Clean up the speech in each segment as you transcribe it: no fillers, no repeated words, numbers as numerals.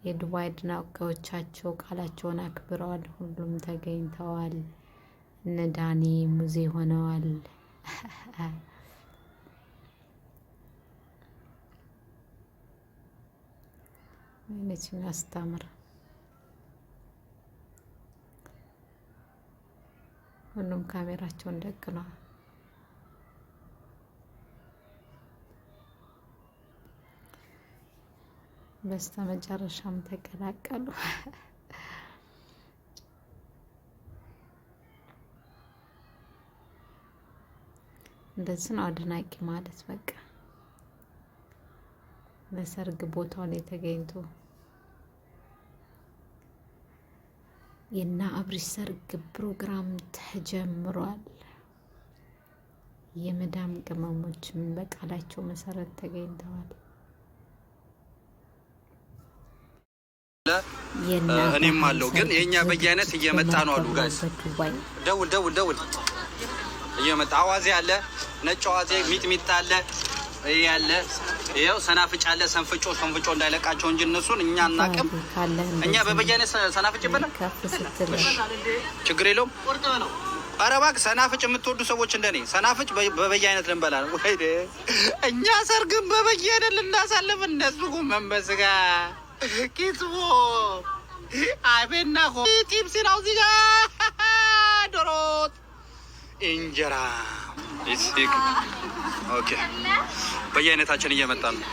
የዱባይ አድናቂዎቻቸው ቃላቸውን አክብረዋል። ሁሉም ተገኝተዋል። እነ ዳኒ ሙዜ ሆነዋል። ወይኔ አስታምር። ሁሉም ካሜራቸውን ደቅነዋል። በስተመጨረሻም ተቀላቀሉ። እንደዚህ ነው አድናቂ ማለት በቃ ለሰርግ ቦታው ላይ ተገኝቶ የና አብርሽ ሰርግ ፕሮግራም ተጀምሯል። የመዳም ቅመሞችም በቃላቸው መሰረት ተገኝተዋል። እኔም አለው ግን የኛ በየአይነት እየመጣ ነው አሉ ጋይስ። ደውል እየመጣ አዋዜ አለ፣ ነጭ አዋዜ፣ ሚጥሚጣ አለ፣ ያለ ይሄው ሰናፍጭ አለ። ሰንፍጮ እንዳይለቃቸው እንጂ እነሱን እኛ እናቅም። እኛ በበየአይነት ሰናፍጭ ይበላል፣ ችግር የለውም። ኧረ እባክህ ሰናፍጭ የምትወዱ ሰዎች እንደኔ ሰናፍጭ በበየአይነት ልንበላ ነው ወይ? እኛ ሰርግን በበየአይነት ልናሳልፍ እነሱ ጎመን በስጋ ኪትፎ አይቤና ቲፕስ ነው እዚህ ጋር ዶሮት እንጀራ ኦኬ። በየአይነታችን እየመጣ ነው።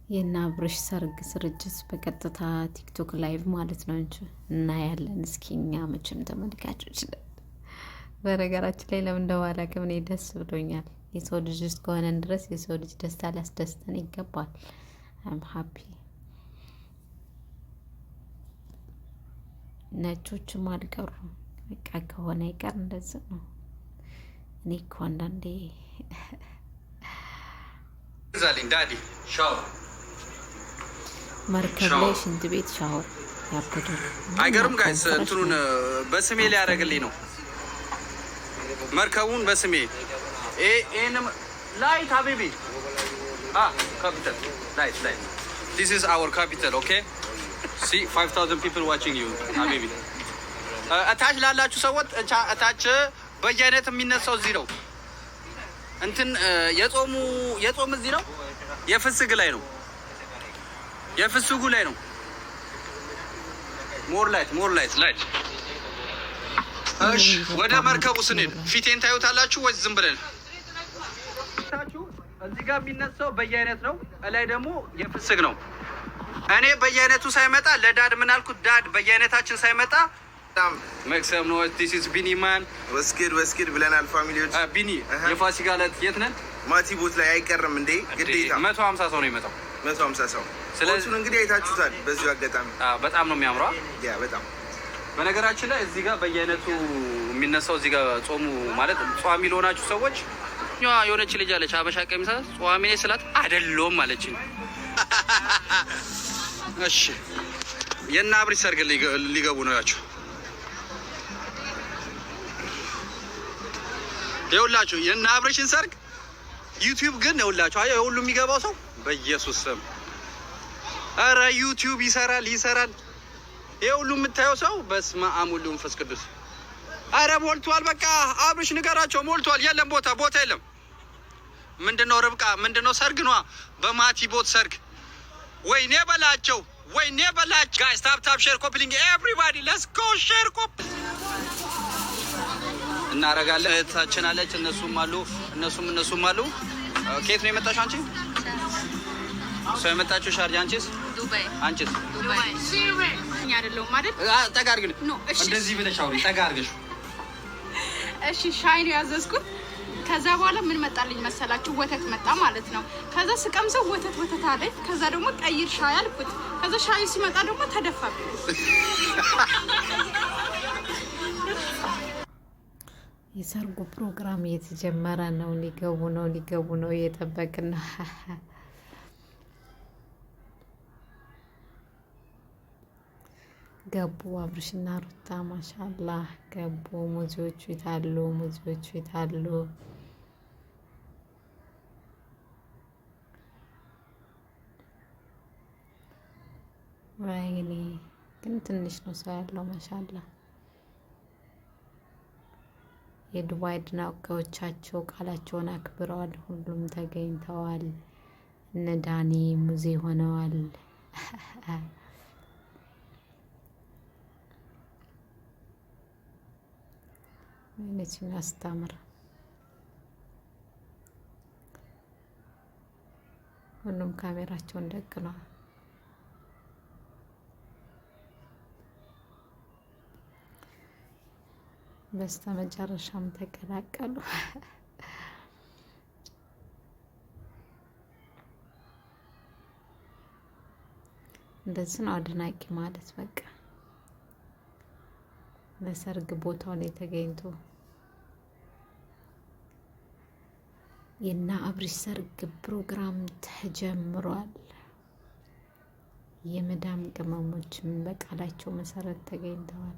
የና አብርሽ ሰርግ ስርጭት በቀጥታ ቲክቶክ ላይቭ ማለት ነው እንጂ እናያለን። እስኪ እኛ መቼም ተመልካቾች ነን። በነገራችን ላይ ለምን እንደዋላከም እኔ ደስ ብሎኛል። የሰው ልጅ እስከሆነን ድረስ የሰው ልጅ ደስታ ሊያስደስተን ይገባል። አም ሃፒ። ነጮችም አልቀሩም። በቃ ከሆነ ይቀር እንደዚህ ነው። እኔ እኮ አንዳንዴ ዛሊን ዳዲ ሻወር መርከብ ላይ ሽንት ቤት ሻወር ያበደ አይገርም ጋይስ። እንትኑን በስሜ ሊያደርግልኝ ነው መርከቡን በስሜ ኤንም ላይት ሀቢቢ ካፒታል ላይት this is our capital okay see 5000 people watching you ሀቢቢ እታች ላላችሁ ሰዎች እታች በየአይነት የሚነሳው እዚህ ነው። እንትን የጾም እዚህ ነው። የፍስግ ላይ ነው። የፍስጉ ላይ ነው። ሞር ላይት እሺ ወደ መርከቡ ስንሄድ ፊቴን ታዩታላችሁ ወይስ ዝም ብለን ታችሁ? እዚህ ጋር የሚነሳው በየአይነት ነው። ላይ ደግሞ የፍስግ ነው። እኔ በየአይነቱ ሳይመጣ ለዳድ ምን አልኩት? ዳድ በየአይነታችን ሳይመጣ መክሰም ነው። this is ቢኒ ማን ወስኪድ ብለናል። ፋሚሊዎች ቢኒ የፋሲካ ዕለት የት ነን? ማቲ ቦት ላይ አይቀርም እንዴ? ግዴታ 150 ሰው ነው የመጣው። 150 ሰው። ስለዚህ እንግዲህ አይታችሁታል። በዚሁ አጋጣሚ በጣም ነው የሚያምረው። ያ በጣም በነገራችን ላይ እዚህ ጋር በየአይነቱ የሚነሳው እዚህ ጋር ጾሙ ማለት ጿሚ ለሆናችሁ ሰዎች የሆነች ልጅ አለች አበሻ ቀሚሳ ጿሚ ነኝ ስላት አይደለም አለችኝ። እሺ የና አብርሽ ሰርግ ሊገቡ ነው ያችሁ። ይኸውላችሁ የና አብርሽን ሰርግ ዩቲዩብ ግን ይኸውላችሁ አይ ሁሉ የሚገባው ሰው በኢየሱስ ስም አረ ዩቲዩብ ይሰራል። ይሄ ሁሉ የምታየው ሰው በስመ አብ ወወልድ ወመንፈስ ቅዱስ። አረ ሞልቷል። በቃ አብርሽ ንገራቸው ሞልቷል። የለም ቦታ የለም። ምንድነው ርብቃ ምንድነው ሰርግ ነው በማቲ ቦት ሰርግ። ወይኔ በላቸው ጋይስ ታፕ ሼር ኮፒሊንግ ኤቭሪባዲ ሌትስ ጎ ሼር ኮፕ እናረጋለን። እህታችን አለች እነሱም አሉ። ከየት ነው የመጣሽው አንቺ? ሰው የመጣችው ሻርጃ። አንቺስ? ዱባይ። እኛ አይደለም ማለት ጠጋ አድርግልኝ። እንደዚህ ብለሽ አውሪ። ጠጋ አድርገሽ። እሺ ሻይ ነው ያዘዝኩት። ከዛ በኋላ ምን መጣልኝ መሰላችሁ? ወተት መጣ ማለት ነው። ከዛ ስቀምሰው ወተት አለኝ። ከዛ ደግሞ ቀይር ሻይ አልኩት። ከዛ ሻዩ ሲመጣ ደግሞ ተደፋብኝ። የሰርጉ ፕሮግራም እየተጀመረ ነው። ሊገቡ ነው እየጠበቅን ነው። ገቡ አብርሽና ሩታ ማሻአላህ ገቡ። ሙዚዎቹ ይታሉ። ወይኔ ግን ትንሽ ነው ሰው ያለው ማሻአላ። የዱባይ አድናቂዎቻቸው ቃላቸውን አክብረዋል። ሁሉም ተገኝተዋል። እነ ዳኒ ሙዜ ሆነዋል። እነሱ ያስታምር። ሁሉም ካሜራቸውን ደቅነዋል። በስተመጨረሻም ተቀላቀሉ። እንደዚህ ነው አድናቂ ማለት በቃ ለሰርግ ቦታው ላይ ተገኝቶ የና አብርሽ ሰርግ ፕሮግራም ተጀምሯል። የመዳም ቅመሞችም በቃላቸው መሰረት ተገኝተዋል።